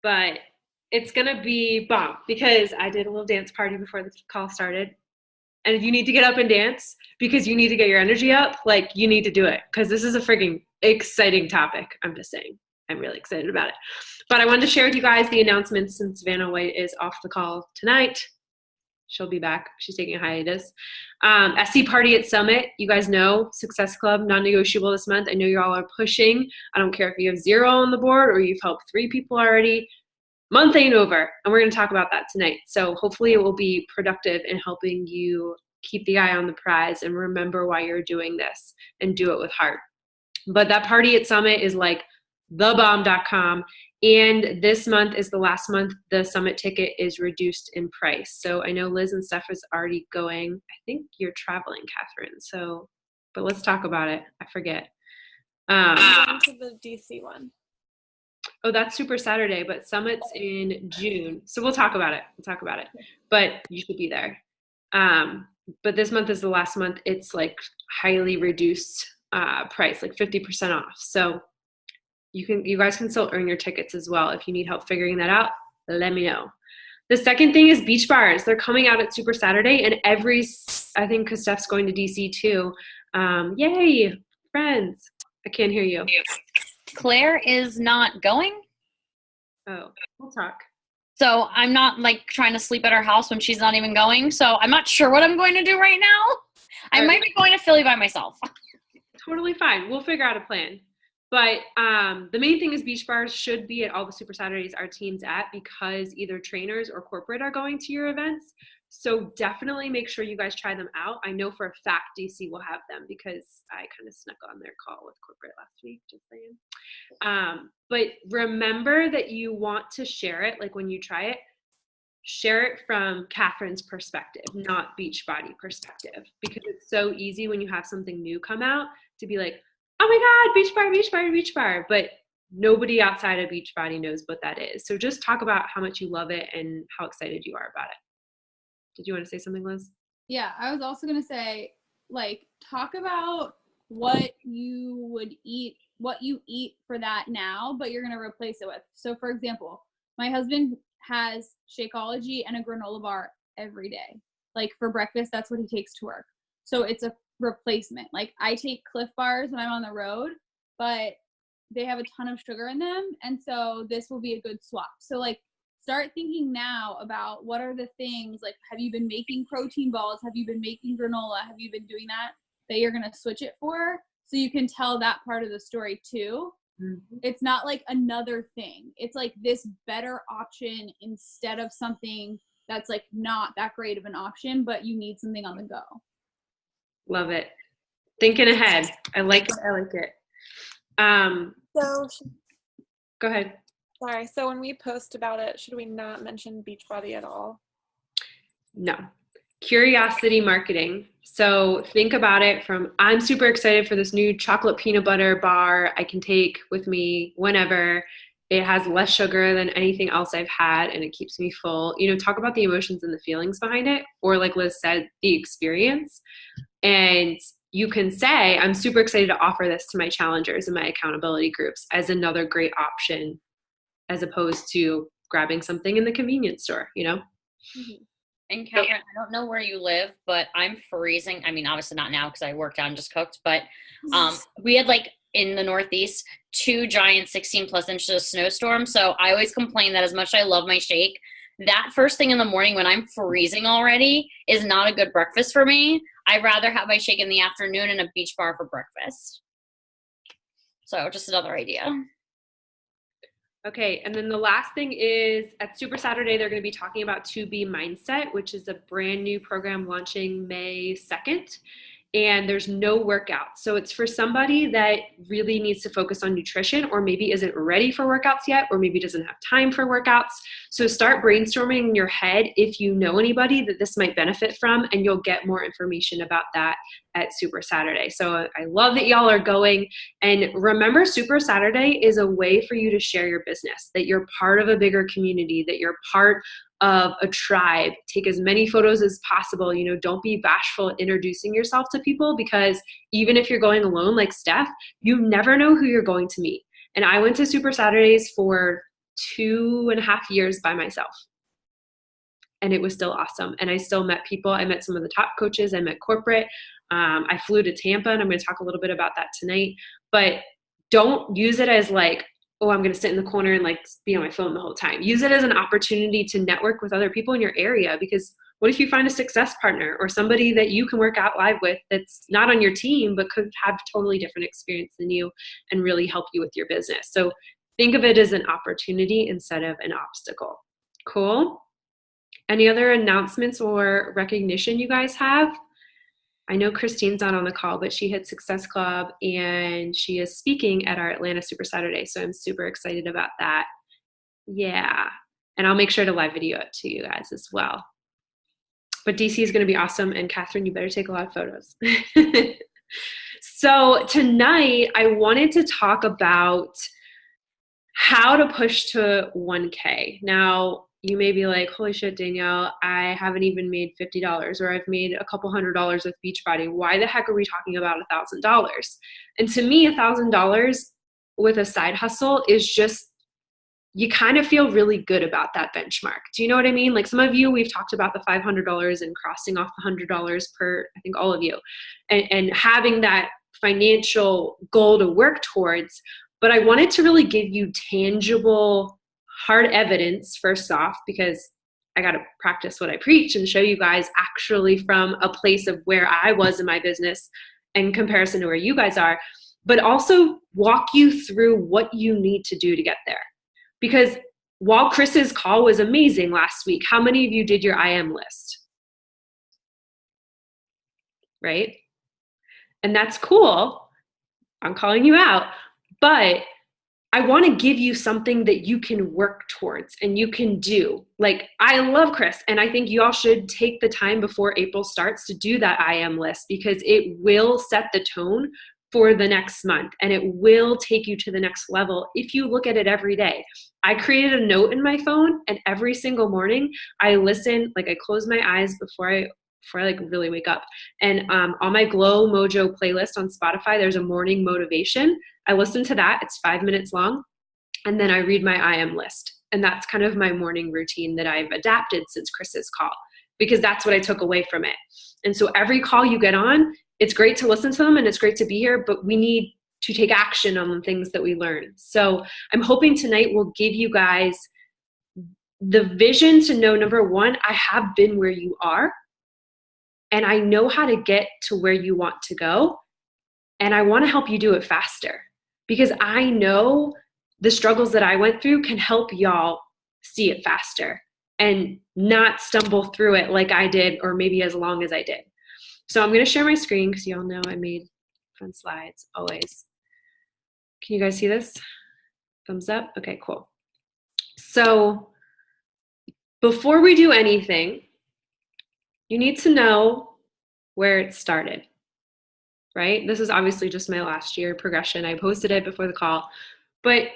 but it's going to be bomb because I did a little dance party before the call started. And if you need to get up and dance because you need to get your energy up, like you need to do it because this is a freaking exciting topic. I'm just saying. I'm really excited about it. But I wanted to share with you guys the announcements since Vanna White is off the call tonight. She'll be back. She's taking a hiatus. SC Party at Summit. You guys know Success Club, non-negotiable this month. I know you all are pushing. I don't care if you have 0 on the board or you've helped 3 people already. Month ain't over, and we're going to talk about that tonight. So hopefully it will be productive in helping you keep the eye on the prize and remember why you're doing this and do it with heart. But that party at Summit is like thebomb.com. And this month is the last month the Summit ticket is reduced in price. So I know Liz and Steph is already going. I think you're traveling, Catherine. So, but let's talk about it. I forget. I'm going to the DC one. Oh, that's Super Saturday, but Summit's in June. So we'll talk about it. But you should be there. But this month is the last month. It's like highly reduced price, like 50% off. So you guys can still earn your tickets as well. If you need help figuring that out, let me know. The second thing is beach bars. They're coming out at Super Saturday, and I think because Steph's going to DC too. Yay, friends. I can't hear you. Claire is not going. Oh, we'll talk. So I'm not like trying to sleep at our house when she's not even going. So I'm not sure what I'm going to do right now. I might be going to Philly by myself. Totally fine. We'll figure out a plan. But the main thing is beach bars should be at all the Super Saturdays our team's at because either trainers or corporate are going to your events. So definitely make sure you guys try them out. I know for a fact DC will have them because I kind of snuck on their call with corporate last week, just saying. But remember that you want to share it, like when you try it, share it from Catherine's perspective, not Beachbody perspective, because it's so easy when you have something new come out to be like, oh my God, beach bar, beach bar, beach bar. But nobody outside of Beachbody knows what that is. So just talk about how much you love it and how excited you are about it. Did you want to say something, Liz? Yeah, I was also going to say, like, talk about what you would eat, what you eat for that now, but you're going to replace it with. So, for example, my husband has Shakeology and a granola bar every day. Like, for breakfast, that's what he takes to work. So it's a replacement. Like, I take Cliff Bars when I'm on the road, but they have a ton of sugar in them, and so this will be a good swap. So, like, start thinking now about what are the things, like, have you been making protein balls? Have you been making granola? Have you been doing that you're going to switch it for? So you can tell that part of the story too. Mm-hmm. It's not like another thing. It's like this better option instead of something that's like not that great of an option, but you need something on the go. Love it. Thinking ahead. I like it. Go ahead. Sorry. So when we post about it, should we not mention Beachbody at all? No. Curiosity marketing. So think about it from, I'm super excited for this new chocolate peanut butter bar I can take with me whenever. It has less sugar than anything else I've had and it keeps me full. You know, talk about the emotions and the feelings behind it. Or like Liz said, the experience. And you can say, I'm super excited to offer this to my challengers and my accountability groups as another great option, as opposed to grabbing something in the convenience store, you know? Mm-hmm. And Catherine, I don't know where you live, but I'm freezing. I mean, obviously not now because I worked out and just cooked, but we had like in the Northeast, 2 giant 16 plus inches of snowstorm. So I always complain that as much as I love my shake, that first thing in the morning when I'm freezing already is not a good breakfast for me. I'd rather have my shake in the afternoon and a beach bar for breakfast. So just another idea. Okay, and then the last thing is at Super Saturday, they're going to be talking about 2B Mindset, which is a brand new program launching May 2nd. And there's no workout. So it's for somebody that really needs to focus on nutrition or maybe isn't ready for workouts yet or maybe doesn't have time for workouts. So start brainstorming in your head if you know anybody that this might benefit from, and you'll get more information about that at Super Saturday. So I love that y'all are going. And remember, Super Saturday is a way for you to share your business, that you're part of a bigger community, that you're part of a tribe. Take as many photos as possible. You know, don't be bashful introducing yourself to people, because even if you're going alone like Steph, you never know who you're going to meet. And I went to Super Saturdays for 2.5 years by myself. And it was still awesome. And I still met people. I met some of the top coaches. I met corporate. I flew to Tampa, and I'm going to talk a little bit about that tonight. But don't use it as like, oh, I'm going to sit in the corner and like be on my phone the whole time. Use it as an opportunity to network with other people in your area, because what if you find a success partner or somebody that you can work out live with that's not on your team but could have totally different experience than you and really help you with your business? So think of it as an opportunity instead of an obstacle. Cool? Any other announcements or recognition you guys have? I know Christine's not on the call, but she hit Success Club and she is speaking at our Atlanta Super Saturday. So I'm super excited about that. Yeah. And I'll make sure to live video it to you guys as well. But DC is going to be awesome. And Catherine, you better take a lot of photos. So tonight I wanted to talk about how to push to 1K. Now, you may be like, holy shit, Danielle, I haven't even made $50, or I've made a couple $100 with Beachbody. Why the heck are we talking about $1,000? And to me, $1,000 with a side hustle is just, you kind of feel really good about that benchmark. Do you know what I mean? Like some of you, we've talked about the $500 and crossing off the $100 per, I think all of you, and having that financial goal to work towards. But I wanted to really give you tangible, hard evidence first off, because I got to practice what I preach and show you guys actually from a place of where I was in my business in comparison to where you guys are, but also walk you through what you need to do to get there. Because while Chris's call was amazing last week, how many of you did your IM list? Right? And that's cool. I'm calling you out. But I want to give you something that you can work towards and you can do. Like, I love Chris, and I think you all should take the time before April starts to do that IM list, because it will set the tone for the next month and it will take you to the next level if you look at it every day. I created a note in my phone, and every single morning I listen, like I close my eyes before I like really wake up. And on my Glow Mojo playlist on Spotify, there's a morning motivation. I listen to that. It's 5 minutes long. And then I read my IM list. And that's kind of my morning routine that I've adapted since Chris's call, because that's what I took away from it. And so every call you get on, it's great to listen to them and it's great to be here, but we need to take action on the things that we learn. So I'm hoping tonight will give you guys the vision to know, number one, I have been where you are, and I know how to get to where you want to go. And I want to help you do it faster, because I know the struggles that I went through can help y'all see it faster and not stumble through it like I did, or maybe as long as I did. So I'm going to share my screen because y'all know I made fun slides always. Can you guys see this? Thumbs up? Okay, cool. So before we do anything, you need to know where it started, right? This is obviously just my last year progression. I posted it before the call. But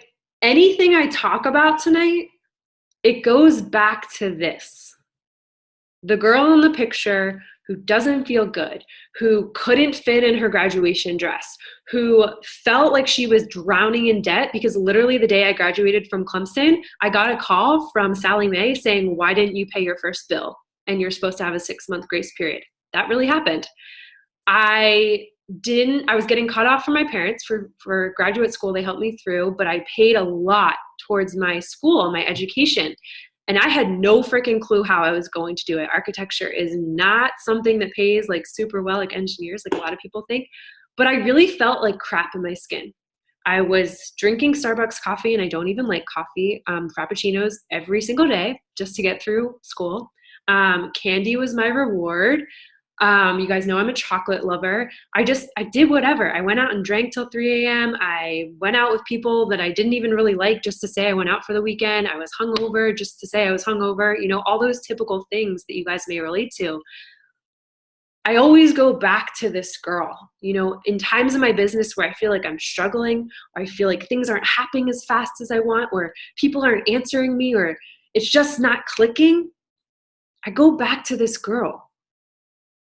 anything I talk about tonight, it goes back to this. The girl in the picture who doesn't feel good, who couldn't fit in her graduation dress, who felt like she was drowning in debt, because literally the day I graduated from Clemson, I got a call from Sally Mae saying, why didn't you pay your first bill? And you're supposed to have a 6-month grace period. That really happened. I was getting cut off from my parents for graduate school. They helped me through, but I paid a lot towards my school, my education. And I had no freaking clue how I was going to do it. Architecture is not something that pays like super well, like engineers, like a lot of people think. But I really felt like crap in my skin. I was drinking Starbucks coffee, and I don't even like coffee, Frappuccinos every single day just to get through school. Candy was my reward. You guys know I'm a chocolate lover. I did whatever. I went out and drank till 3 a.m. I went out with people that I didn't even really like just to say I went out for the weekend. I was hungover just to say I was hungover. You know, all those typical things that you guys may relate to. I always go back to this girl, you know, in times in my business where I feel like I'm struggling, or I feel like things aren't happening as fast as I want, or people aren't answering me, or it's just not clicking. I go back to this girl.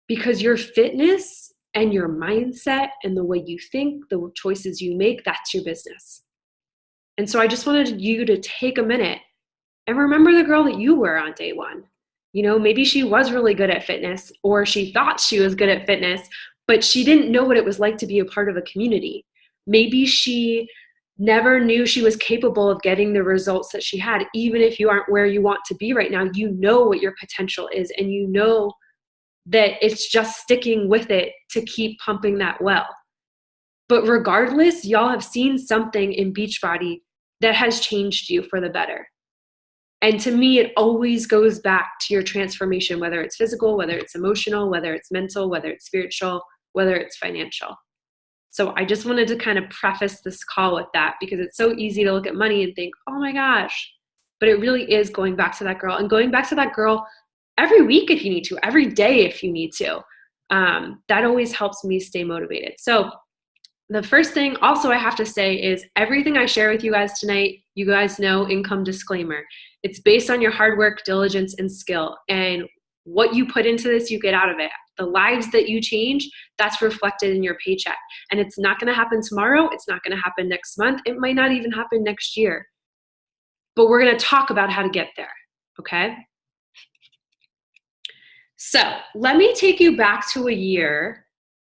Because your fitness and your mindset and the way you think, the choices you make, that's your business. And so I just wanted you to take a minute and remember the girl that you were on day one. You know, maybe she was really good at fitness, or she thought she was good at fitness, but she didn't know what it was like to be a part of a community. Maybe she never knew she was capable of getting the results that she had. Even if you aren't where you want to be right now, you know what your potential is, and you know that it's just sticking with it to keep pumping that well. But regardless, y'all have seen something in Beachbody that has changed you for the better. And to me, it always goes back to your transformation, whether it's physical, whether it's emotional, whether it's mental, whether it's spiritual, whether it's financial. So I just wanted to kind of preface this call with that, because it's so easy to look at money and think, oh my gosh, but it really is going back to that girl, and going back to that girl every week if you need to, every day if you need to. That always helps me stay motivated. So the first thing also I have to say is everything I share with you guys tonight, you guys know, income disclaimer. It's based on your hard work, diligence, and skill. And what you put into this, you get out of it. The lives that you change, that's reflected in your paycheck. And it's not going to happen tomorrow. It's not going to happen next month. It might not even happen next year. But we're going to talk about how to get there, okay? So let me take you back to a year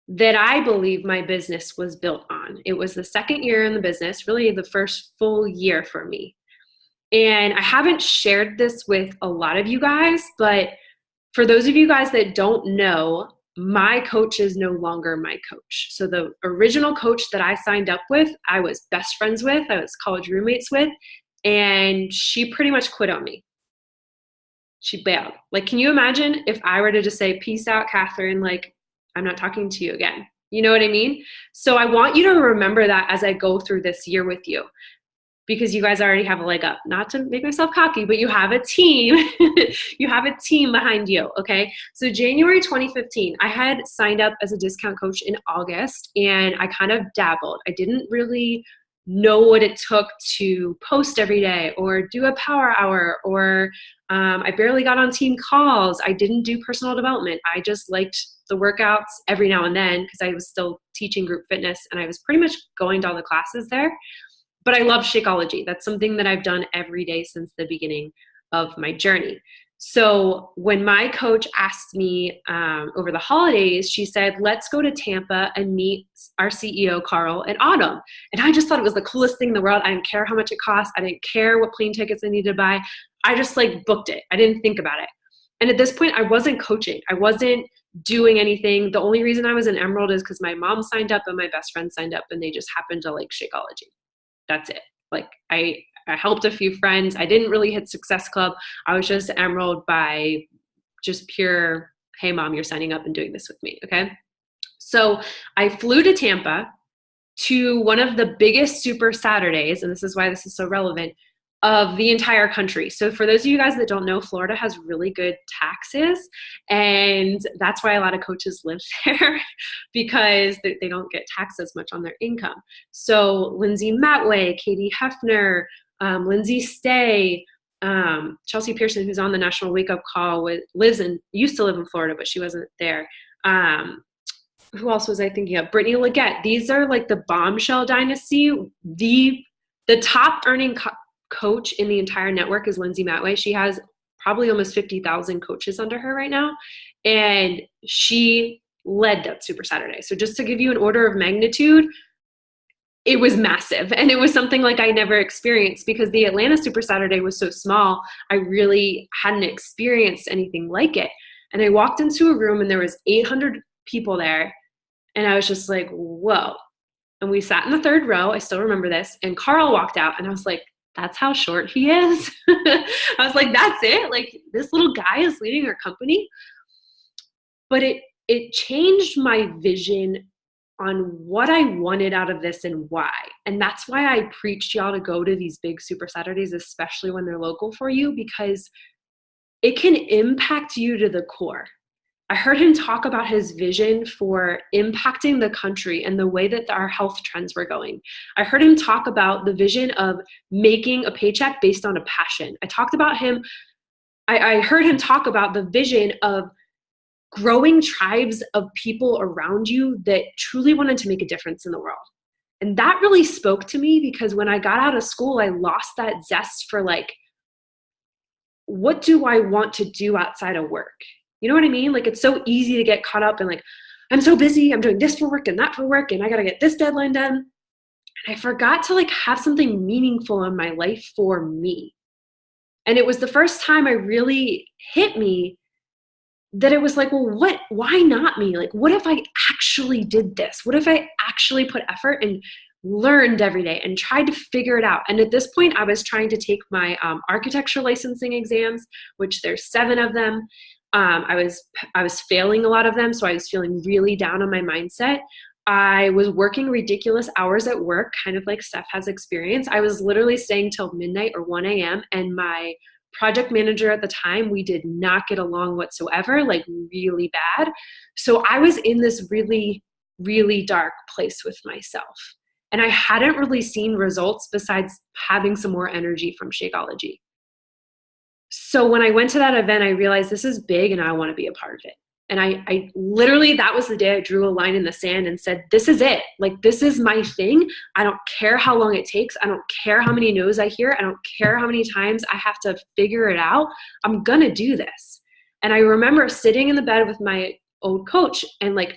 that I believe my business was built on. It was the second year in the business, really the first full year for me. And I haven't shared this with a lot of you guys, but for those of you guys that don't know, my coach is no longer my coach. So the original coach that I signed up with, I was best friends with, I was college roommates with, and she pretty much quit on me. She bailed. Like, can you imagine if I were to just say, peace out, Catherine, like, I'm not talking to you again. You know what I mean? So I want you to remember that as I go through this year with you, because you guys already have a leg up. Not to make myself cocky, but you have a team. You have a team behind you, okay? So January 2015, I had signed up as a discount coach in August, and I kind of dabbled. I didn't really know what it took to post every day or do a power hour, or I barely got on team calls. I didn't do personal development. I just liked the workouts every now and then because I was still teaching group fitness and I was pretty much going to all the classes there. But I love Shakeology. That's something that I've done every day since the beginning of my journey. So when my coach asked me over the holidays, she said, let's go to Tampa and meet our CEO, Carl, in autumn. And I just thought it was the coolest thing in the world. I didn't care how much it cost. I didn't care what plane tickets I needed to buy. I just like booked it. I didn't think about it. And at this point, I wasn't coaching. I wasn't doing anything. The only reason I was in Emerald is because my mom signed up and my best friend signed up, and they just happened to like Shakeology. That's it. Like I helped a few friends. I didn't really hit Success Club. I was just Emerald by just pure, hey mom, you're signing up and doing this with me. Okay. So I flew to Tampa to one of the biggest Super Saturdays, and this is why this is so relevant, of the entire country. So for those of you guys that don't know, Florida has really good taxes, and that's why a lot of coaches live there because they don't get taxed as much on their income. So Lindsay Matway, Katie Hefner, Lindsay Stay, Chelsea Pearson, who's on the National Wake Up Call, used to live in Florida, but she wasn't there. Who else was I thinking of? Brittany Leggett. These are like the bombshell dynasty. The top earning coach in the entire network is Lindsay Matway. She has probably almost 50,000 coaches under her right now, and she led that Super Saturday. So just to give you an order of magnitude, it was massive, and it was something like I never experienced because the Atlanta Super Saturday was so small. I really hadn't experienced anything like it. And I walked into a room and there was 800 people there, and I was just like, whoa. And we sat in the third row. I still remember this. And Carl walked out, and I was like, that's how short he is. I was like, that's it? Like, this little guy is leading our company? But it changed my vision on what I wanted out of this and why. And that's why I preached y'all to go to these big Super Saturdays, especially when they're local for you, because it can impact you to the core. I heard him talk about his vision for impacting the country and the way that our health trends were going. I heard him talk about the vision of making a paycheck based on a passion. I heard him talk about the vision of growing tribes of people around you that truly wanted to make a difference in the world. And that really spoke to me because when I got out of school, I lost that zest for like, what do I want to do outside of work? You know what I mean? Like, it's so easy to get caught up in like, I'm so busy, I'm doing this for work and that for work, and I got to get this deadline done. And I forgot to like have something meaningful in my life for me. And it was the first time I really hit me that it was like, well, why not me? Like, what if I actually did this? What if I actually put effort and learned every day and tried to figure it out? And at this point, I was trying to take my architecture licensing exams, which there's 7 of them. I was failing a lot of them, so I was feeling really down on my mindset. I was working ridiculous hours at work, kind of like Steph has experience. I was literally staying till midnight or 1 a.m. and my project manager at the time, we did not get along whatsoever, like really bad. So I was in this really, really dark place with myself. And I hadn't really seen results besides having some more energy from Shakeology. So when I went to that event, I realized this is big and I want to be a part of it. And I literally, that was the day I drew a line in the sand and said, this is it. Like, this is my thing. I don't care how long it takes. I don't care how many no's I hear. I don't care how many times I have to figure it out. I'm going to do this. And I remember sitting in the bed with my old coach and like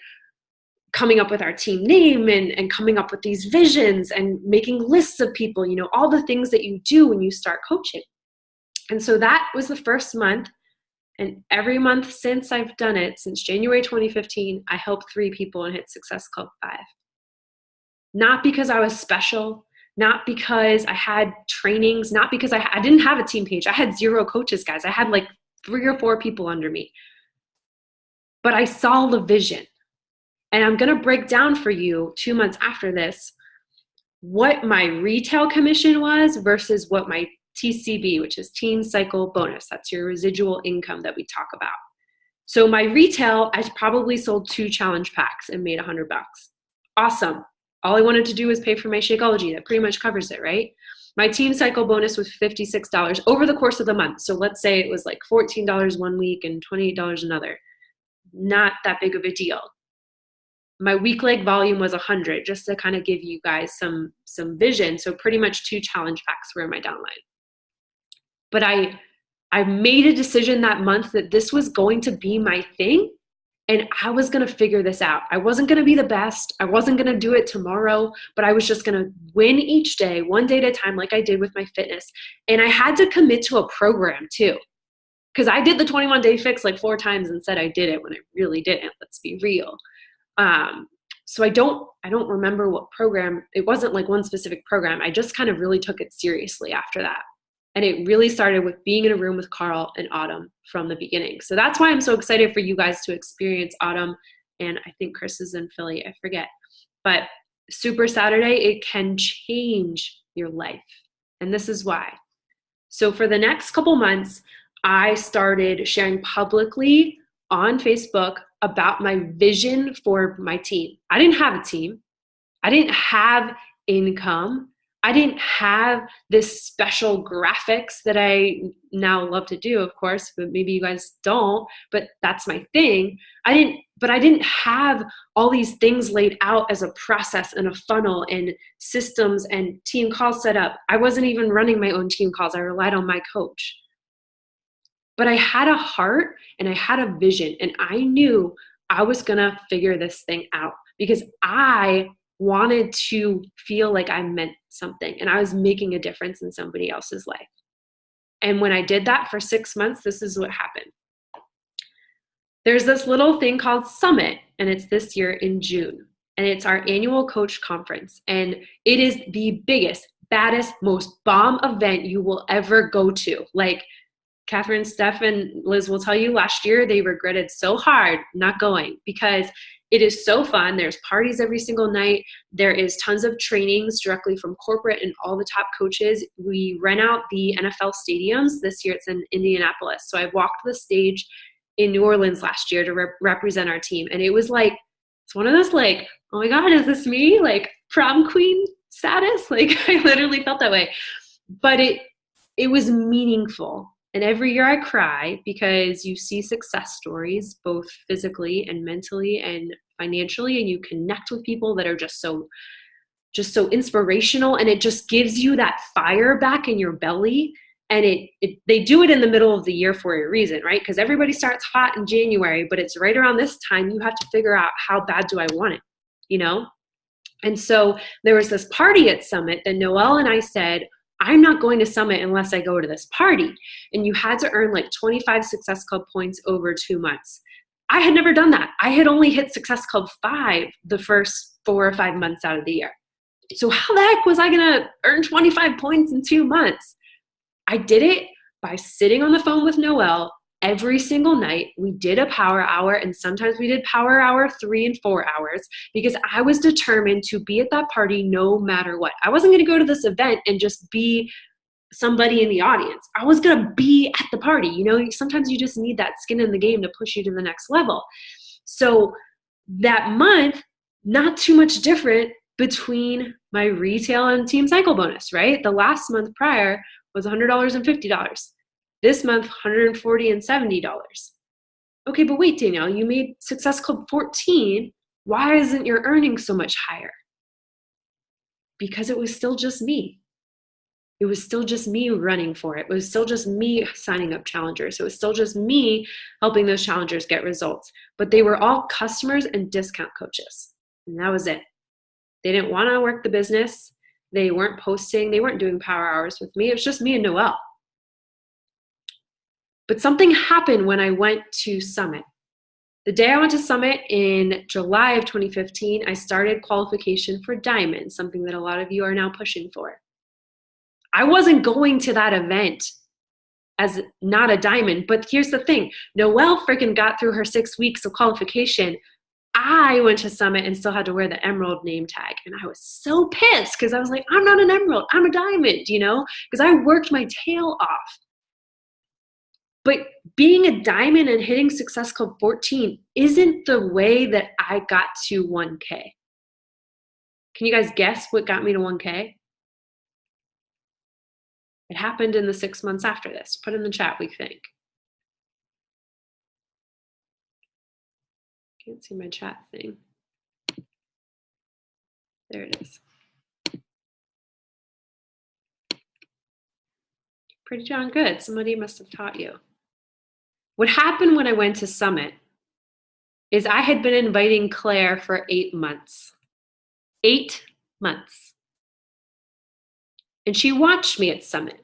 coming up with our team name and coming up with these visions and making lists of people, you know, all the things that you do when you start coaching. And so that was the first month. And every month since I've done it, since January 2015, I helped 3 people and hit Success Club 5. Not because I was special, not because I had trainings, not because I didn't have a team page. I had 0 coaches, guys. I had like 3 or 4 people under me. But I saw the vision. And I'm going to break down for you 2 months after this what my retail commission was versus what my TCB, which is Team Cycle Bonus. That's your residual income that we talk about. So my retail, I probably sold 2 challenge packs and made $100. Awesome. All I wanted to do was pay for my Shakeology. That pretty much covers it, right? My Team Cycle Bonus was $56 over the course of the month. So let's say it was like $14 one week and $28 another. Not that big of a deal. My week leg volume was 100, just to kind of give you guys some vision. So pretty much 2 challenge packs were in my downline. But I made a decision that month that this was going to be my thing, and I was going to figure this out. I wasn't going to be the best. I wasn't going to do it tomorrow, but I was just going to win each day, one day at a time, like I did with my fitness. And I had to commit to a program too, because I did the 21-day fix like 4 times and said I did it when I really didn't. Let's be real. So I don't remember what program. It wasn't like one specific program. I just kind of really took it seriously after that. And it really started with being in a room with Carl and Autumn from the beginning. So that's why I'm so excited for you guys to experience Autumn. And I think Chris is in Philly, I forget. But Super Saturday, it can change your life. And this is why. So for the next couple months, I started sharing publicly on Facebook about my vision for my team. I didn't have a team. I didn't have income. I didn't have this special graphics that I now love to do, of course, but maybe you guys don't, but that's my thing. I didn't have all these things laid out as a process and a funnel and systems and team calls set up. I wasn't even running my own team calls. I relied on my coach. But I had a heart and I had a vision, and I knew I was going to figure this thing out because I wanted to feel like I meant something and I was making a difference in somebody else's life. And when I did that for 6 months, this is what happened. There's this little thing called Summit, and it's this year in June. And it's our annual coach conference. And it is the biggest, baddest, most bomb event you will ever go to. Like Catherine, Steph, and Liz will tell you last year they regretted so hard not going because it is so fun. There's parties every single night. There is tons of trainings directly from corporate and all the top coaches. We rent out the NFL stadiums. This year it's in Indianapolis. So I walked the stage in New Orleans last year to represent our team. And it was like, it's one of those like, oh my God, is this me? Like prom queen status? Like I literally felt that way. But it was meaningful. And every year I cry because you see success stories, both physically and mentally and financially, and you connect with people that are just so just so inspirational, and it just gives you that fire back in your belly. And they do it in the middle of the year for a reason, right? Because everybody starts hot in January, but it's right around this time you have to figure out, how bad do I want it, you know? And so there was this party at Summit that Noelle and I said, I'm not going to Summit unless I go to this party. And you had to earn like 25 Success Club points over 2 months. I had never done that. I had only hit Success Club 5 the first 4 or 5 months out of the year. So how the heck was I going to earn 25 points in 2 months? I did it by sitting on the phone with Noelle every single night. We did a power hour, and sometimes we did power hour 3 and 4 hours, because I was determined to be at that party no matter what. I wasn't going to go to this event and just be somebody in the audience. I was going to be at the party. You know, sometimes you just need that skin in the game to push you to the next level. So that month, not too much different between my retail and team cycle bonus, right? The last month prior was $100 and $50. This month, $140 and $70. Okay, but wait, Danielle, you made Success Club 14. Why isn't your earnings so much higher? Because it was still just me. It was still just me running for it. It was still just me signing up challengers. It was still just me helping those challengers get results. But they were all customers and discount coaches. And that was it. They didn't want to work the business. They weren't posting. They weren't doing power hours with me. It was just me and Noelle. But something happened when I went to Summit. The day I went to Summit in July of 2015, I started qualification for Diamond, something that a lot of you are now pushing for. I wasn't going to that event as not a Diamond, but here's the thing. Noelle freaking got through her 6 weeks of qualification. I went to Summit and still had to wear the Emerald name tag. And I was so pissed because I was like, I'm not an Emerald, I'm a Diamond, you know, because I worked my tail off. But being a Diamond and hitting Success Club 14 isn't the way that I got to 1K. Can you guys guess what got me to 1K? It happened in the 6 months after this. Put in the chat, we think. Can't see my chat thing. There it is. Pretty darn good. Somebody must have taught you. What happened when I went to Summit is I had been inviting Claire for 8 months. 8 months. And she watched me at Summit.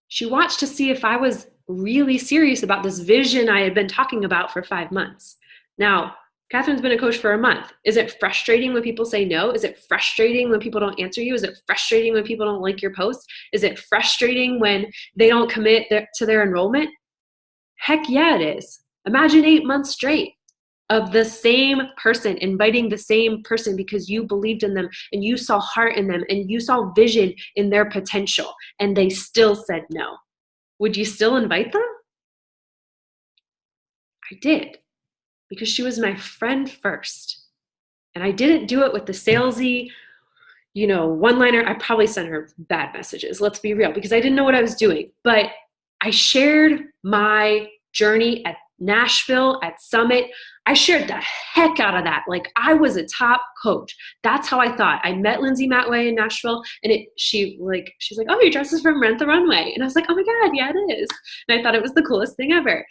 She watched to see if I was really serious about this vision I had been talking about for 5 months. Now, Catherine's been a coach for a month. Is it frustrating when people say no? Is it frustrating when people don't answer you? Is it frustrating when people don't like your posts? Is it frustrating when they don't commit to their enrollment? Heck yeah, it is. Imagine 8 months straight of the same person, inviting the same person because you believed in them and you saw heart in them and you saw vision in their potential, and they still said no. Would you still invite them? I did, because she was my friend first. And I didn't do it with the salesy, you know, one-liner. I probably sent her bad messages, let's be real, because I didn't know what I was doing. But I shared my journey at Nashville, at Summit. I shared the heck out of that. Like I was a top coach. That's how I thought. I met Lindsay Matway in Nashville, and she's like, oh, your dress is from Rent the Runway. And I was like, oh my God, yeah, it is. And I thought it was the coolest thing ever.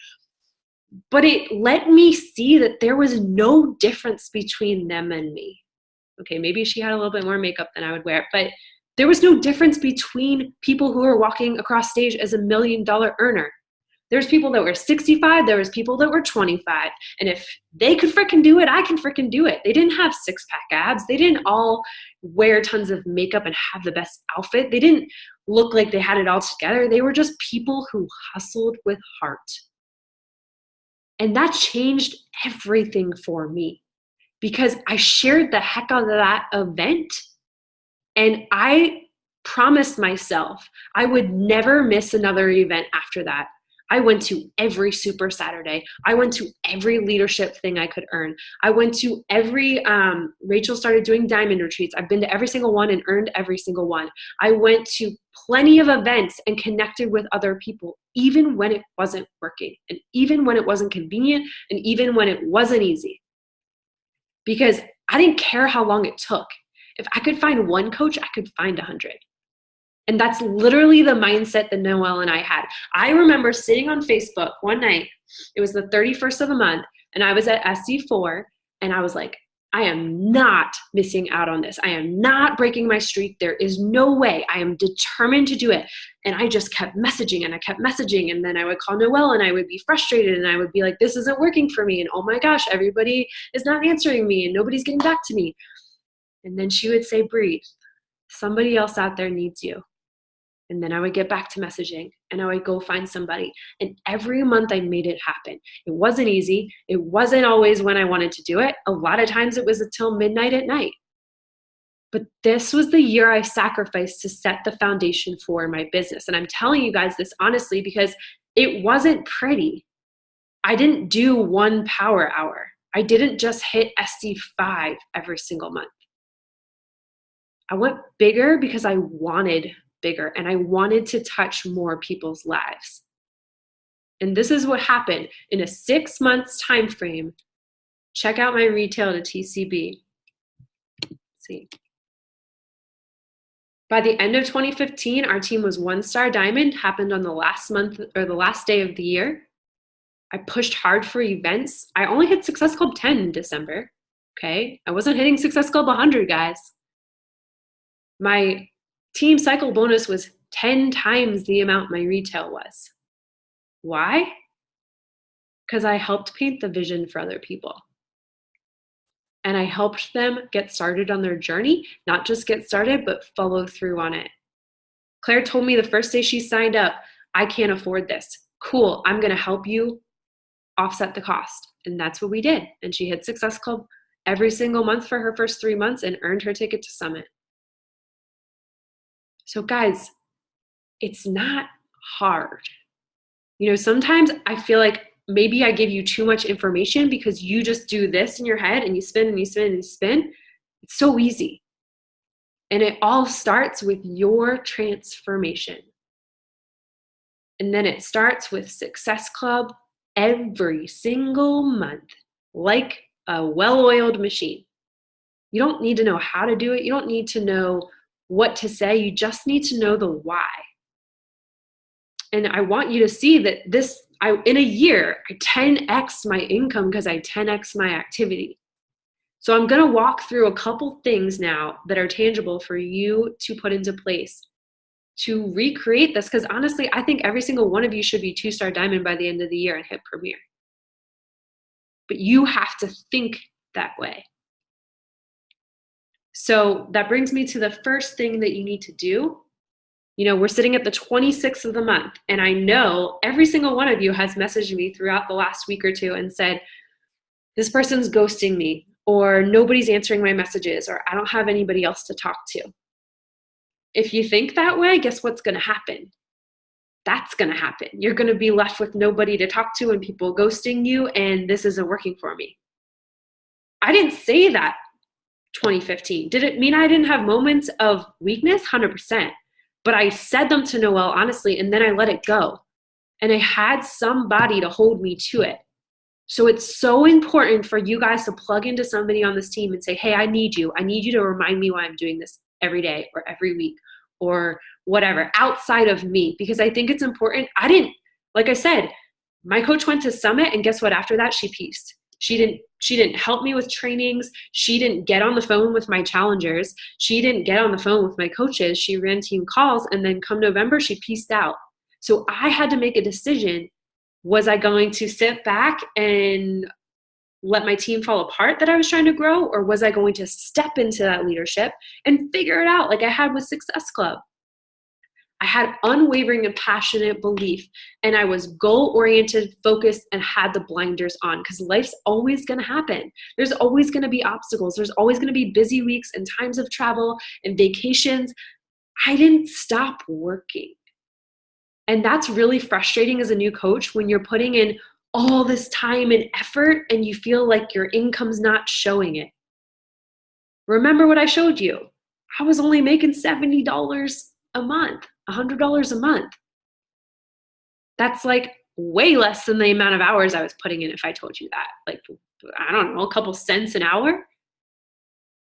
But it let me see that there was no difference between them and me. Okay, maybe she had a little bit more makeup than I would wear, but there was no difference between people who were walking across stage as $1 million earner. There's people that were 65, there was people that were 25. And if they could frickin' do it, I can frickin' do it. They didn't have six-pack abs. They didn't all wear tons of makeup and have the best outfit. They didn't look like they had it all together. They were just people who hustled with heart. And that changed everything for me, because I shared the heck out of that event, and I promised myself I would never miss another event after that. I went to every Super Saturday. I went to every leadership thing I could earn. I went to every, Rachel started doing diamond retreats. I've been to every single one and earned every single one. I went to plenty of events and connected with other people, even when it wasn't working, and even when it wasn't convenient, and even when it wasn't easy. Because I didn't care how long it took. If I could find one coach, I could find 100. And that's literally the mindset that Noelle and I had. I remember sitting on Facebook one night, it was the 31st of the month, and I was at SC4, and I was like, I am not missing out on this. I am not breaking my streak. There is no way. I am determined to do it. And I just kept messaging, and I kept messaging, and then I would call Noelle, and I would be frustrated, and I would be like, this isn't working for me, and oh my gosh, everybody is not answering me, and nobody's getting back to me. And then she would say, breathe. Somebody else out there needs you. And then I would get back to messaging, and I would go find somebody. And every month I made it happen. It wasn't easy. It wasn't always when I wanted to do it. A lot of times it was until midnight at night. But this was the year I sacrificed to set the foundation for my business. And I'm telling you guys this honestly because it wasn't pretty. I didn't do one power hour. I didn't just hit SC5 every single month. I went bigger because I wanted bigger, and I wanted to touch more people's lives. And this is what happened in a 6 months time frame. Check out my retail to TCB. Let's see. By the end of 2015, our team was 1-star diamond, happened on the last month or the last day of the year. I pushed hard for events. I only hit Success Club 10 in December. Okay. I wasn't hitting Success Club 100, guys. My team cycle bonus was 10 times the amount my retail was. Why? Because I helped paint the vision for other people. And I helped them get started on their journey, not just get started, but follow through on it. Claire told me the first day she signed up, I can't afford this. Cool, I'm gonna help you offset the cost. And that's what we did. And she hit Success Club every single month for her first 3 months and earned her ticket to Summit. So guys, it's not hard. You know, sometimes I feel like maybe I give you too much information because you just do this in your head and you spin and you spin and you spin. It's so easy. And it all starts with your transformation. And then it starts with Success Club every single month, like a well-oiled machine. You don't need to know how to do it. You don't need to know what to say. You just need to know the why. And I want you to see that in a year, I 10x my income because I 10x my activity. So I'm going to walk through a couple things now that are tangible for you to put into place to recreate this. Because honestly, I think every single one of you should be 2-star diamond by the end of the year and hit Premier. But you have to think that way. So that brings me to the first thing that you need to do. You know, we're sitting at the 26th of the month, and I know every single one of you has messaged me throughout the last week or two and said, this person's ghosting me, or nobody's answering my messages, or I don't have anybody else to talk to. If you think that way, guess what's going to happen? That's going to happen. You're going to be left with nobody to talk to and people ghosting you, and this isn't working for me. I didn't say that 2015. Did it mean I didn't have moments of weakness? 100%. But I said them to Noelle honestly, and then I let it go. And I had somebody to hold me to it. So it's so important for you guys to plug into somebody on this team and say, hey, I need you. I need you to remind me why I'm doing this every day or every week or whatever outside of me. Because I think it's important. Like I said, my coach went to Summit, and guess what? After that, she pieced. She didn't help me with trainings. She didn't get on the phone with my challengers. She didn't get on the phone with my coaches. She ran team calls, and then come November, she pieced out. So I had to make a decision. Was I going to sit back and let my team fall apart that I was trying to grow, or was I going to step into that leadership and figure it out like I had with Success Club? I had unwavering and passionate belief, and I was goal-oriented, focused, and had the blinders on because life's always going to happen. There's always going to be obstacles. There's always going to be busy weeks and times of travel and vacations. I didn't stop working. And that's really frustrating as a new coach when you're putting in all this time and effort and you feel like your income's not showing it. Remember what I showed you. I was only making $70 a month, $100 a month. That's like way less than the amount of hours I was putting in if I told you that. Like, I don't know, a couple cents an hour.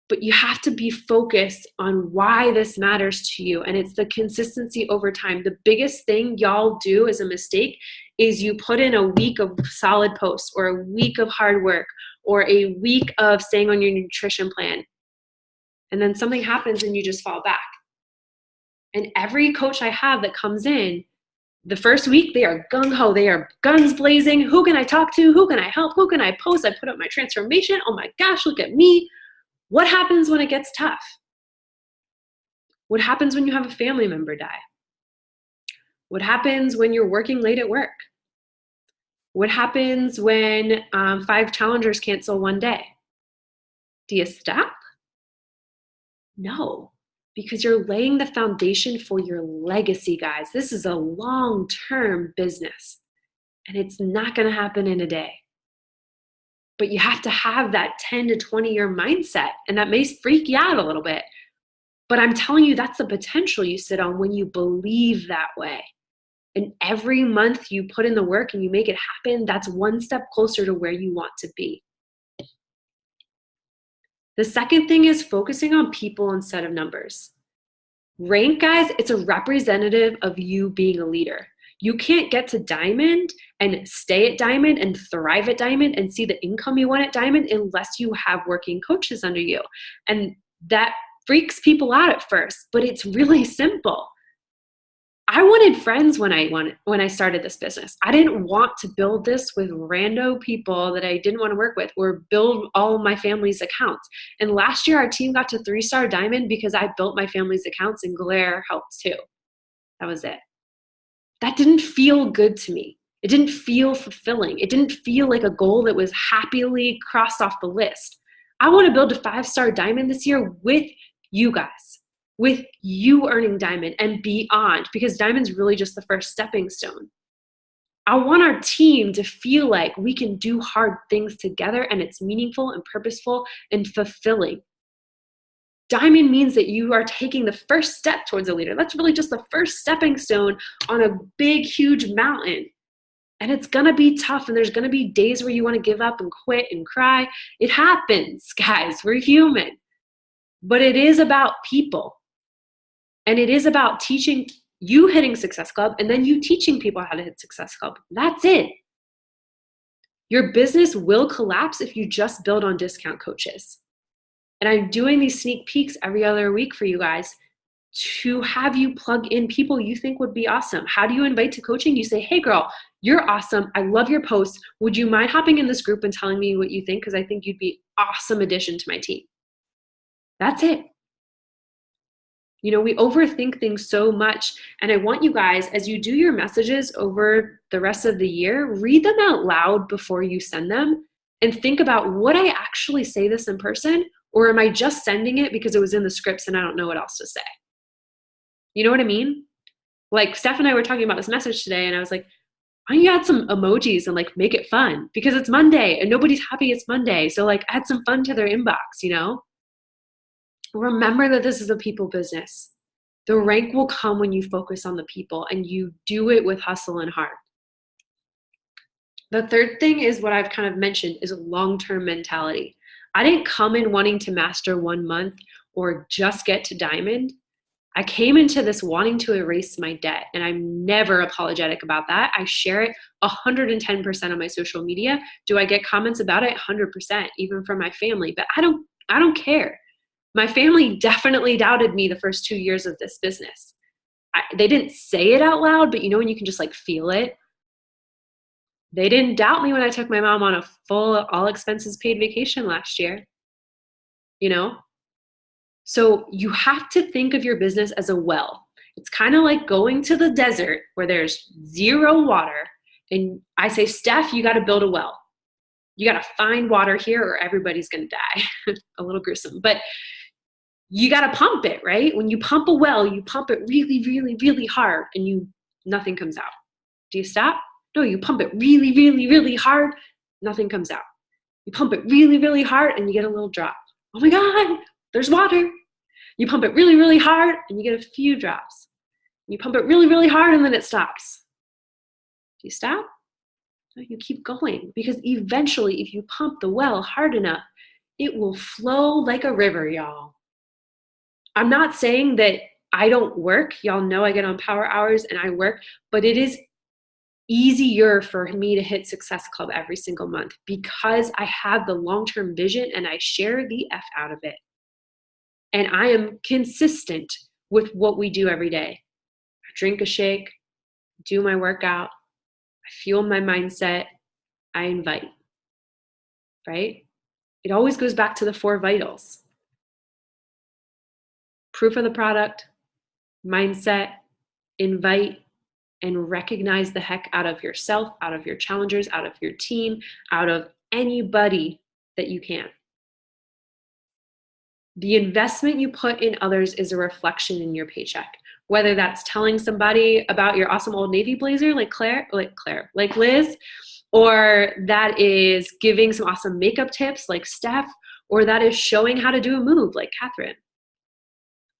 But you have to be focused on why this matters to you. And it's the consistency over time. The biggest thing y'all do as a mistake is you put in a week of solid posts or a week of hard work or a week of staying on your nutrition plan. And then something happens and you just fall back. And every coach I have that comes in, the first week, they are gung-ho. They are guns blazing. Who can I talk to? Who can I help? Who can I post? I put up my transformation. Oh my gosh, look at me. What happens when it gets tough? What happens when you have a family member die? What happens when you're working late at work? What happens when 5 challengers cancel one day? Do you stop? No, because you're laying the foundation for your legacy, guys. This is a long-term business, and it's not going to happen in a day. But you have to have that 10 to 20-year mindset, and that may freak you out a little bit. But I'm telling you, that's the potential you sit on when you believe that way. And every month you put in the work and you make it happen, that's one step closer to where you want to be. The second thing is focusing on people instead of numbers. Rank, guys, it's a representative of you being a leader. You can't get to diamond and stay at diamond and thrive at diamond and see the income you want at diamond unless you have working coaches under you. And that freaks people out at first, but it's really simple. I wanted friends when I started this business. I didn't want to build this with rando people that I didn't want to work with or build all my family's accounts. And last year, our team got to 3-star diamond because I built my family's accounts and Blair helped too. That was it. That didn't feel good to me. It didn't feel fulfilling. It didn't feel like a goal that was happily crossed off the list. I want to build a 5-star diamond this year with you guys, with you earning diamond and beyond, because diamond's really just the first stepping stone. I want our team to feel like we can do hard things together and it's meaningful and purposeful and fulfilling. Diamond means that you are taking the first step towards a leader. That's really just the first stepping stone on a big, huge mountain. And it's going to be tough, and there's going to be days where you want to give up and quit and cry. It happens, guys. We're human. But it is about people. And it is about teaching you hitting Success Club and then you teaching people how to hit Success Club. That's it. Your business will collapse if you just build on discount coaches. And I'm doing these sneak peeks every other week for you guys to have you plug in people you think would be awesome. How do you invite to coaching? You say, hey girl, you're awesome. I love your posts. Would you mind hopping in this group and telling me what you think? Because I think you'd be an awesome addition to my team. That's it. You know, we overthink things so much. And I want you guys, as you do your messages over the rest of the year, read them out loud before you send them and think about, would I actually say this in person? Or am I just sending it because it was in the scripts and I don't know what else to say? You know what I mean? Like Steph and I were talking about this message today and I was like, why don't you add some emojis and like make it fun? Because it's Monday and nobody's happy it's Monday. So like add some fun to their inbox, you know? Remember that this is a people business. The rank will come when you focus on the people and you do it with hustle and heart. The third thing is what I've kind of mentioned is a long-term mentality. I didn't come in wanting to master 1 month or just get to diamond. I came into this wanting to erase my debt, and I'm never apologetic about that. I share it 110% on my social media. Do I get comments about it? 100%, even from my family, but I don't care. My family definitely doubted me the first 2 years of this business. They didn't say it out loud, but you know when you can just like feel it? They didn't doubt me when I took my mom on a full all expenses paid vacation last year, you know? So you have to think of your business as a well. It's kind of like going to the desert where there's 0 water. And I say, Steph, you got to build a well. You got to find water here or everybody's going to die. A little gruesome, but you got to pump it, right? When you pump a well, you pump it really, really, really hard and nothing comes out. Do you stop? No, you pump it really, really, really hard. Nothing comes out. You pump it really, really hard and you get a little drop. Oh my God, there's water. You pump it really, really hard and you get a few drops. You pump it really, really hard and then it stops. Do you stop? No, you keep going because eventually if you pump the well hard enough, it will flow like a river, y'all. I'm not saying that I don't work. Y'all know I get on power hours and I work, but it is easier for me to hit Success Club every single month because I have the long-term vision and I share the F out of it. And I am consistent with what we do every day. I drink a shake, do my workout, I fuel my mindset, I invite, right? It always goes back to the 4 vitals. Proof of the product, mindset, invite, and recognize the heck out of yourself, out of your challengers, out of your team, out of anybody that you can. The investment you put in others is a reflection in your paycheck. Whether that's telling somebody about your awesome Old Navy blazer like Liz, or that is giving some awesome makeup tips like Steph, or that is showing how to do a move like Catherine.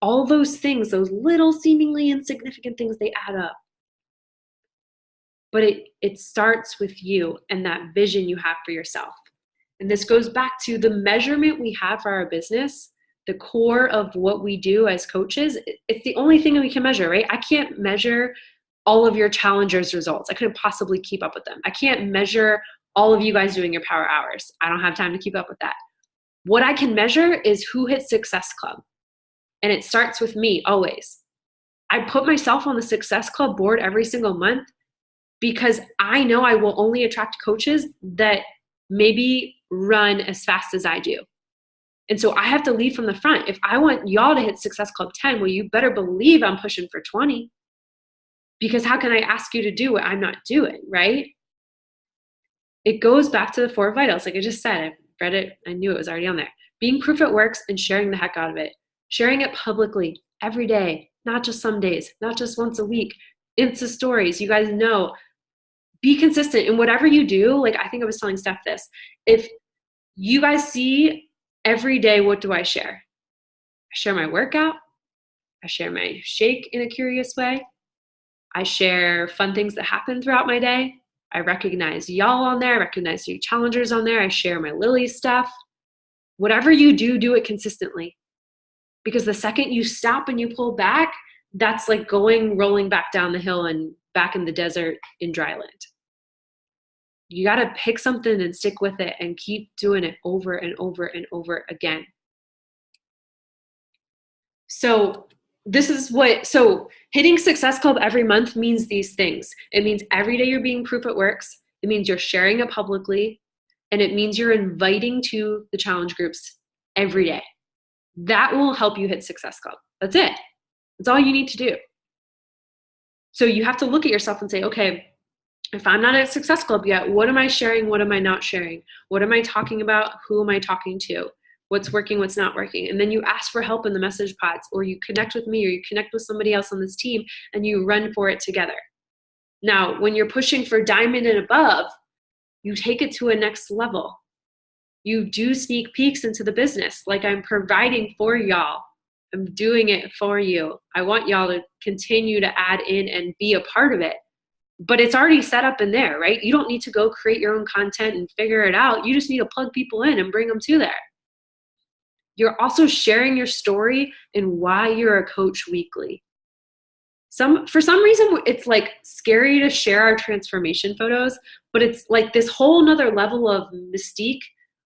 All those things, those little seemingly insignificant things, they add up. But it starts with you and that vision you have for yourself. And this goes back to the measurement we have for our business, the core of what we do as coaches. It's the only thing that we can measure, right? I can't measure all of your challengers' results. I couldn't possibly keep up with them. I can't measure all of you guys doing your power hours. I don't have time to keep up with that. What I can measure is who hits Success Club. And it starts with me always. I put myself on the Success Club board every single month because I know I will only attract coaches that maybe run as fast as I do. And so I have to lead from the front. If I want y'all to hit Success Club 10, well, you better believe I'm pushing for 20. Because how can I ask you to do what I'm not doing, right? It goes back to the 4 vitals. Like I just said, I read it. I knew it was already on there. Being proof it works and sharing the heck out of it. Sharing it publicly every day, not just some days, not just once a week. Insta stories, you guys know. Be consistent in whatever you do. Like I think I was telling Steph this. If you guys see every day, what do I share? I share my workout. I share my shake in a curious way. I share fun things that happen throughout my day. I recognize y'all on there. I recognize you challengers on there. I share my Lily stuff. Whatever you do, do it consistently. Because the second you stop and you pull back, that's like rolling back down the hill and back in the desert in dry land. You got to pick something and stick with it and keep doing it over and over and over again. So hitting Success Club every month means these things. It means every day you're being proof it works. It means you're sharing it publicly. And it means you're inviting to the challenge groups every day. That will help you hit Success Club. That's it. That's all you need to do. So you have to look at yourself and say, okay, if I'm not at Success Club yet, what am I sharing? What am I not sharing? What am I talking about? Who am I talking to? What's working? What's not working? And then you ask for help in the message pods, or you connect with me, or you connect with somebody else on this team, and you run for it together. Now, when you're pushing for diamond and above, you take it to a next level. You do sneak peeks into the business, like I'm providing for y'all. I'm doing it for you. I want y'all to continue to add in and be a part of it. But it's already set up in there, right? You don't need to go create your own content and figure it out. You just need to plug people in and bring them to there. You're also sharing your story and why you're a coach weekly. For some reason, it's like scary to share our transformation photos, but it's like this whole nother level of mystique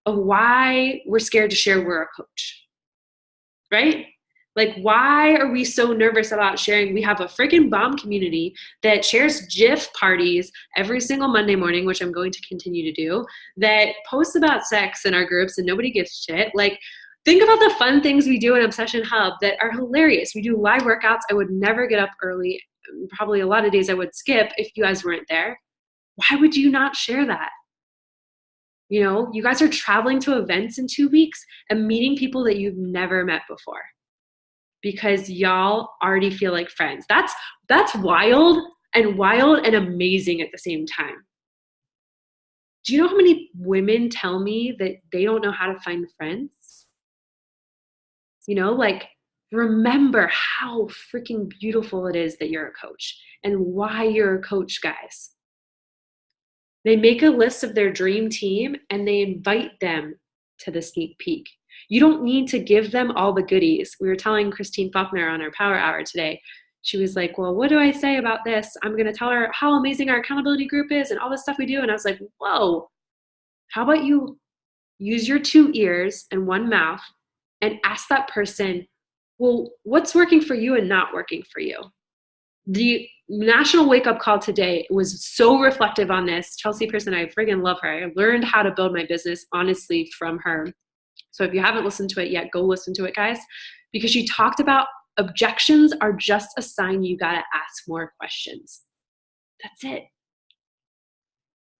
of why we're scared to share we're a coach, right? Like, why are we so nervous about sharing? We have a freaking bomb community that shares GIF parties every single Monday morning, which I'm going to continue to do, that posts about sex in our groups and nobody gives a shit. Like, think about the fun things we do in Obsession Hub that are hilarious. We do live workouts. I would never get up early. Probably a lot of days I would skip if you guys weren't there. Why would you not share that? You know, you guys are traveling to events in 2 weeks and meeting people that you've never met before because y'all already feel like friends. That's wild and amazing at the same time. Do you know how many women tell me that they don't know how to find friends? You know, like, remember how freaking beautiful it is that you're a coach and why you're a coach, guys. They make a list of their dream team and they invite them to the sneak peek. You don't need to give them all the goodies. We were telling Christine Faulkner on our Power Hour today. She was like, well, what do I say about this? I'm going to tell her how amazing our accountability group is and all the stuff we do. And I was like, whoa, how about you use your 2 ears and 1 mouth and ask that person, well, what's working for you and not working for you? The national wake-up call today was so reflective on this. Chelsea Pearson, I friggin' love her. I learned how to build my business, honestly, from her. So if you haven't listened to it yet, go listen to it, guys, because she talked about objections are just a sign you gotta ask more questions. That's it.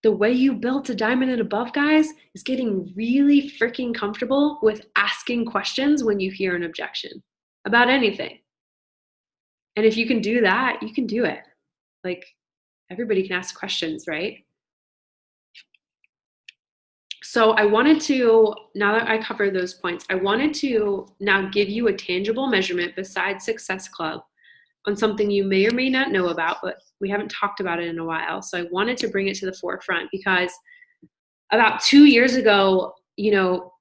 The way you build to diamond and above, guys, is getting really freaking comfortable with asking questions when you hear an objection about anything. And if you can do that, you can do it. Like, everybody can ask questions, right? So I wanted to, now that I covered those points, I wanted to now give you a tangible measurement besides Success Club on something you may or may not know about, but we haven't talked about it in a while. So I wanted to bring it to the forefront because about 2 years ago, you know,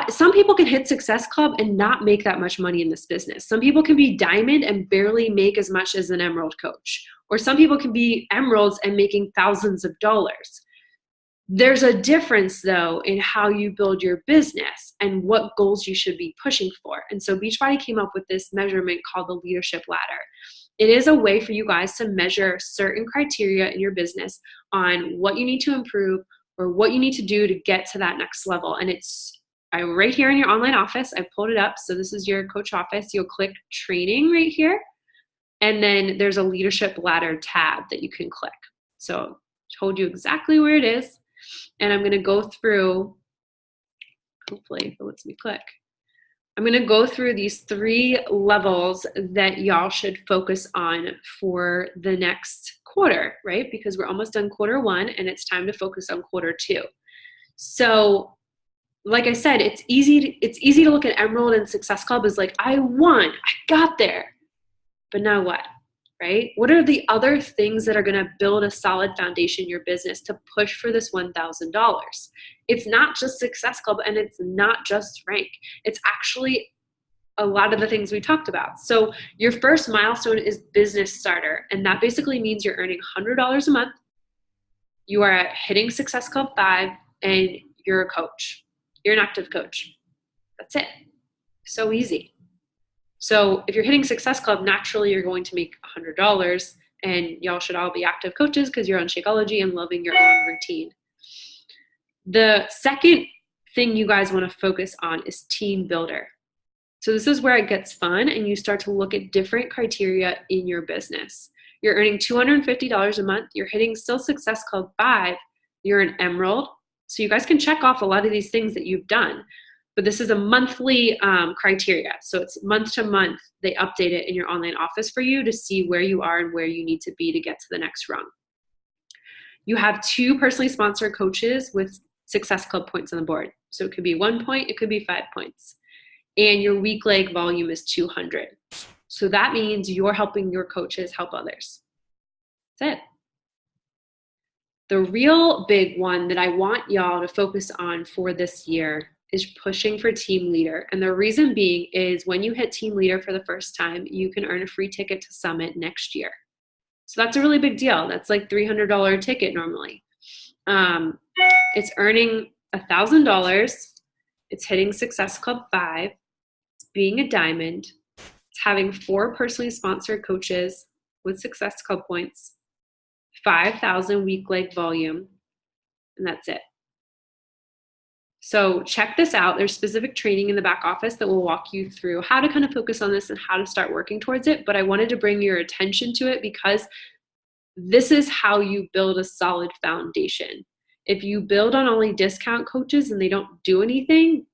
some people can hit Success Club and not make that much money in this business. Some people can be diamond and barely make as much as an emerald coach. Or some people can be emeralds and making thousands of dollars. There's a difference, though, in how you build your business and what goals you should be pushing for. And so Beachbody came up with this measurement called the leadership ladder. It is a way for you guys to measure certain criteria in your business on what you need to improve or what you need to do to get to that next level. And it's right here in your online office. I pulled it up. So this is your coach office. You'll click training right here. And then there's a leadership ladder tab that you can click. So I told you exactly where it is. And I'm going to go through, hopefully if it lets me click. I'm going to go through these 3 levels that y'all should focus on for the next quarter, right? Because we're almost done quarter 1 and it's time to focus on quarter 2. So like I said, it's easy to look at Emerald and Success Club as like, I won, I got there. But now what, right? What are the other things that are going to build a solid foundation in your business to push for this $1,000? It's not just Success Club and it's not just rank. It's actually a lot of the things we talked about. So your first milestone is business starter. And that basically means you're earning $100 a month. You are hitting Success Club 5 and you're a coach. You're an active coach. That's it. So easy. So if you're hitting Success Club, naturally you're going to make $100 and y'all should all be active coaches because you're on Shakeology and loving your own routine. The second thing you guys want to focus on is team builder. So this is where it gets fun and you start to look at different criteria in your business. You're earning $250 a month. You're hitting still Success Club 5. You're an emerald. So you guys can check off a lot of these things that you've done. But this is a monthly criteria. So it's month to month. They update it in your online office for you to see where you are and where you need to be to get to the next rung. You have 2 personally sponsored coaches with Success Club points on the board. So it could be 1 point, it could be 5 points. And your week leg volume is 200. So that means you're helping your coaches help others. That's it. The real big one that I want y'all to focus on for this year is pushing for team leader. And the reason being is when you hit team leader for the first time, you can earn a free ticket to Summit next year. So that's a really big deal. That's like $300 ticket normally. It's earning $1,000. It's hitting Success Club 5. It's being a diamond. It's having 4 personally sponsored coaches with Success Club points, 5,000 week leg volume, and that's it. So check this out. There's specific training in the back office that will walk you through how to kind of focus on this and how to start working towards it. But I wanted to bring your attention to it because this is how you build a solid foundation. If you build on only discount coaches and they don't do anything,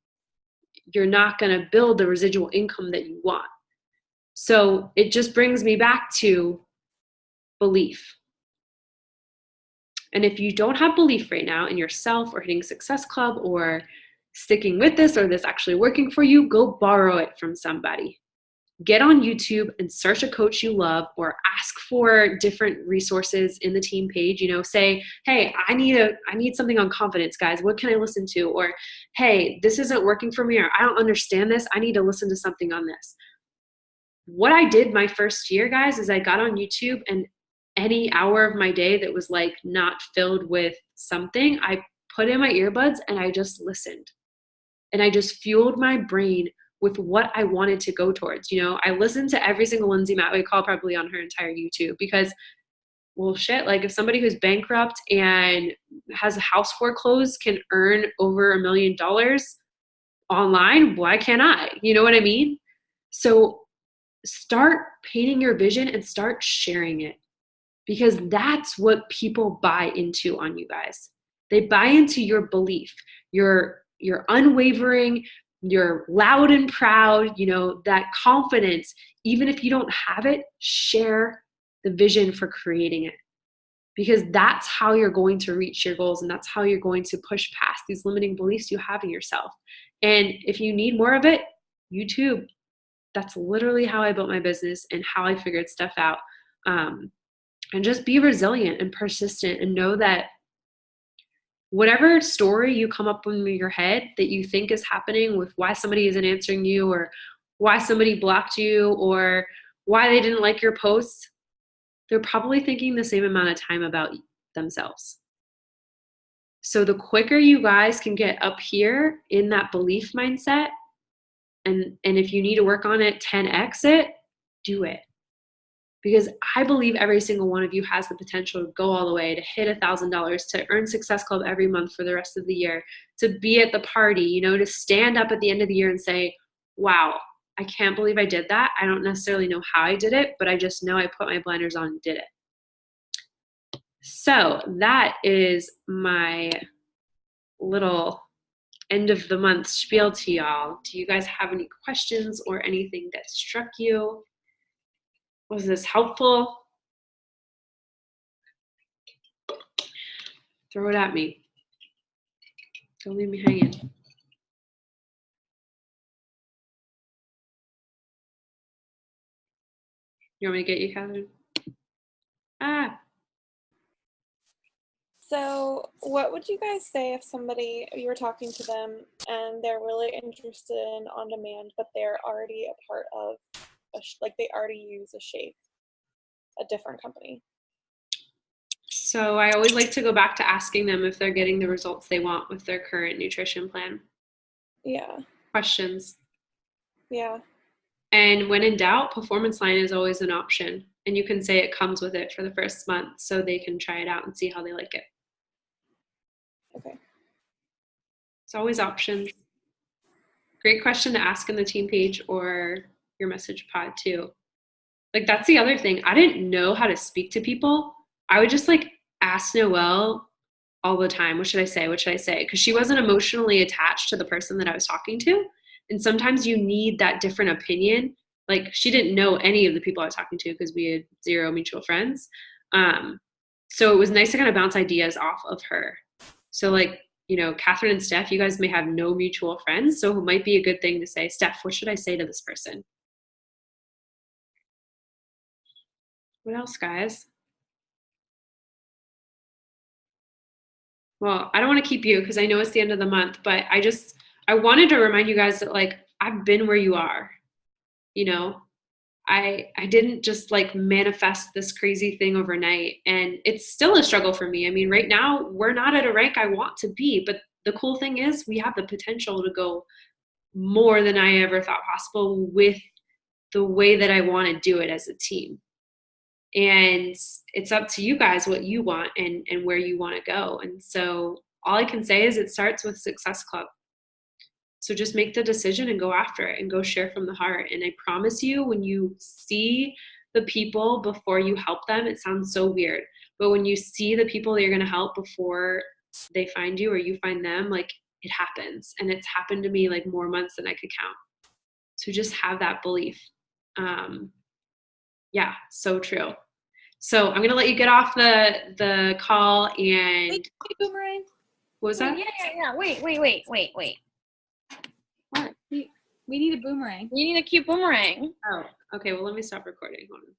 you're not going to build the residual income that you want. So it just brings me back to belief. And if you don't have belief right now in yourself or hitting Success Club or sticking with this or this actually working for you, go borrow it from somebody. get on YouTube and search a coach you love, or ask for different resources in the team page. Say, hey, I need something on confidence, guys. What can I listen to? Or, hey, this isn't working for me, or I don't understand this. I need to listen to something on this. What I did my first year, guys, is I got on YouTube, and any hour of my day that was like not filled with something, I put in my earbuds and I just listened. And I just fueled my brain with what I wanted to go towards. I listened to every single Lindsay Matway call probably on her entire YouTube, because, well, shit, like if somebody who's bankrupt and has a house foreclosed can earn over $1 million online, why can't I? You know what I mean? So start painting your vision and start sharing it, because that's what people buy into on you guys. They buy into your belief, your unwavering, you're loud and proud, that confidence. Even if you don't have it, share the vision for creating it, because that's how you're going to reach your goals, and that's how you're going to push past these limiting beliefs you have in yourself. And if you need more of it, YouTube. That's literally how I built my business and how I figured stuff out. And just be resilient and persistent, and know that whatever story you come up with in your head that you think is happening with why somebody isn't answering you, or why somebody blocked you, or why they didn't like your posts, they're probably thinking the same amount of time about themselves. So the quicker you guys can get up here in that belief mindset, and if you need to work on it, 10x it, do it. Because I believe every single one of you has the potential to go all the way, to hit $1,000, to earn Success Club every month for the rest of the year, to be at the party, to stand up at the end of the year and say, wow, I can't believe I did that. I don't necessarily know how I did it, but I just know I put my blinders on and did it. So that is my little end of the month spiel to y'all. Do you guys have any questions or anything that struck you? Was this helpful? Throw it at me. Don't leave me hanging. You want me to get you, Catherine? So what would you guys say if you were talking to them and they're really interested in on demand, but they're already a part of they already use a different company? So I always like to go back to asking them if they're getting the results they want with their current nutrition plan. Yeah. Questions. Yeah. And when in doubt, Performance Line is always an option. And you can say it comes with it for the first month so they can try it out and see how they like it. Okay. It's always options. Great question to ask in the team page or your message pod too. Like, that's the other thing. I didn't know how to speak to people. I would just ask Noelle all the time, what should I say? What should I say? Because she wasn't emotionally attached to the person that I was talking to. And sometimes you need that different opinion. Like, she didn't know any of the people I was talking to because we had 0 mutual friends. So it was nice to kind of bounce ideas off of her. So Catherine and Steph, you guys may have no mutual friends. So it might be a good thing to say, Steph, what should I say to this person? What else, guys? Well, I don't want to keep you because I know it's the end of the month, but I wanted to remind you guys that I've been where you are. I didn't just manifest this crazy thing overnight, and it's still a struggle for me. I mean, right now we're not at a rank I want to be, but the cool thing is we have the potential to go more than I ever thought possible with the way that I want to do it as a team. And it's up to you guys what you want and where you want to go. And so all I can say is it starts with Success Club. So just make the decision and go after it and go share from the heart. And I promise you, when you see the people before you help them, it sounds so weird, but when you see the people that you're going to help before they find you or you find them, it happens. And it's happened to me more months than I could count. So just have that belief. Yeah, so true. So I'm going to let you get off the call and... Wait, Boomerang. What was that? Yeah. Wait. What? We need a boomerang. You need a cute boomerang. Oh, okay. Well, let me stop recording. Hold on.